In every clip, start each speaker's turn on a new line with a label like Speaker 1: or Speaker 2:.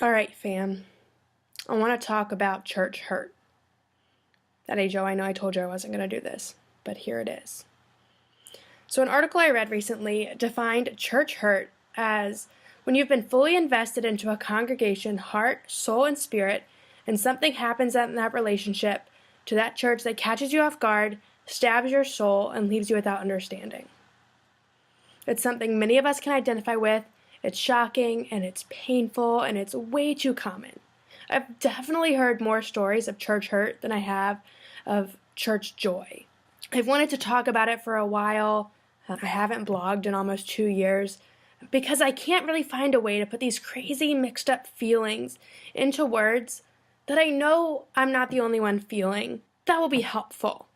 Speaker 1: All right, fam. I want to talk about church hurt. Hey, Joe, I know I told you I wasn't going to do this, but here it is. So, an article I read recently defined church hurt as when you've been fully invested into a congregation, heart, soul, and spirit, and something happens in that relationship to that church that catches you off guard, stabs your soul, and leaves you without understanding. It's something many of us can identify with. It's shocking, and it's painful, and it's way too common. I've definitely heard more stories of church hurt than I have of church joy. I've wanted to talk about it for a while. I haven't blogged in almost 2 years because I can't really find a way to put these crazy mixed up feelings into words that I know I'm not the only one feeling that will be helpful.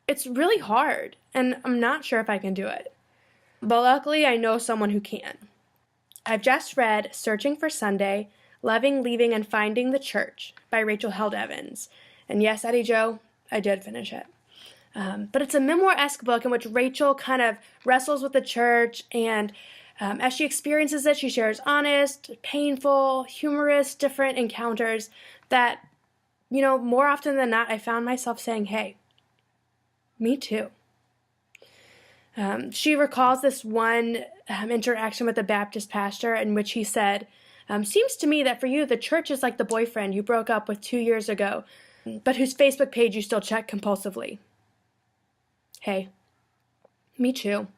Speaker 1: It's really hard, and I'm not sure if I can do it. But luckily, I know someone who can. I've just read Searching for Sunday, Loving, Leaving, and Finding the Church by Rachel Held Evans. And yes, Eddie Joe, I did finish it. But it's a memoir-esque book in which Rachel kind of wrestles with the church, and as she experiences it, she shares honest, painful, humorous, different encounters that, more often than not, I found myself saying, hey, me too. She recalls this one interaction with a Baptist pastor in which he said, seems to me that for you, the church is like the boyfriend you broke up with 2 years ago, but whose Facebook page you still check compulsively. Hey, me too.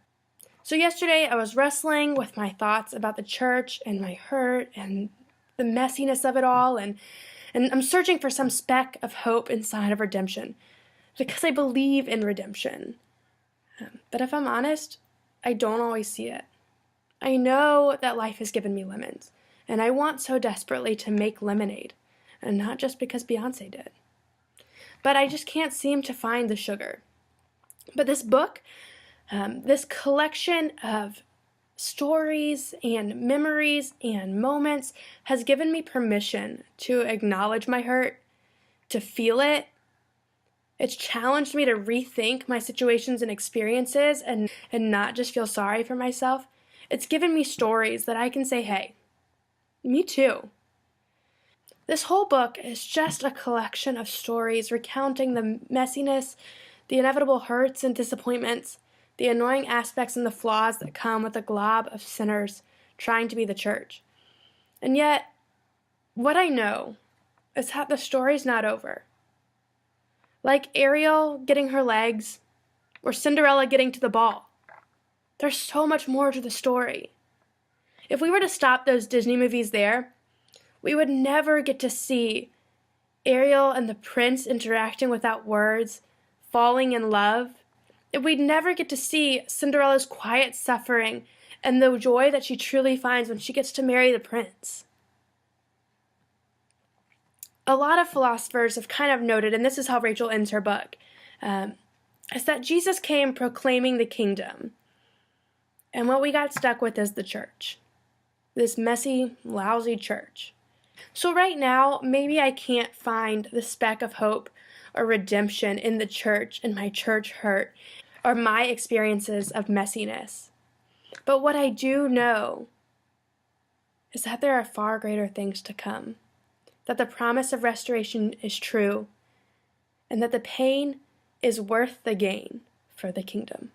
Speaker 1: So yesterday I was wrestling with my thoughts about the church and my hurt and the messiness of it all, and I'm searching for some speck of hope inside of redemption because I believe in redemption. But if I'm honest, I don't always see it. I know that life has given me lemons, and I want so desperately to make lemonade, and not just because Beyonce did. But I just can't seem to find the sugar. But this book, this collection of stories and memories and moments has given me permission to acknowledge my hurt, to feel it. It's challenged me to rethink my situations and experiences and not just feel sorry for myself. It's given me stories that I can say, hey, me too. This whole book is just a collection of stories recounting the messiness, the inevitable hurts and disappointments, the annoying aspects and the flaws that come with a glob of sinners trying to be the church. And yet, what I know is that the story's not over. Like Ariel getting her legs, or Cinderella getting to the ball. There's so much more to the story. If we were to stop those Disney movies there, we would never get to see Ariel and the prince interacting without words, falling in love. We'd never get to see Cinderella's quiet suffering and the joy that she truly finds when she gets to marry the prince. A lot of philosophers have kind of noted, and this is how Rachel ends her book, is that Jesus came proclaiming the kingdom. And what we got stuck with is the church. This messy, lousy church. So right now, maybe I can't find the speck of hope or redemption in the church, in my church hurt, or my experiences of messiness. But what I do know is that there are far greater things to come, that the promise of restoration is true, and that the pain is worth the gain for the kingdom.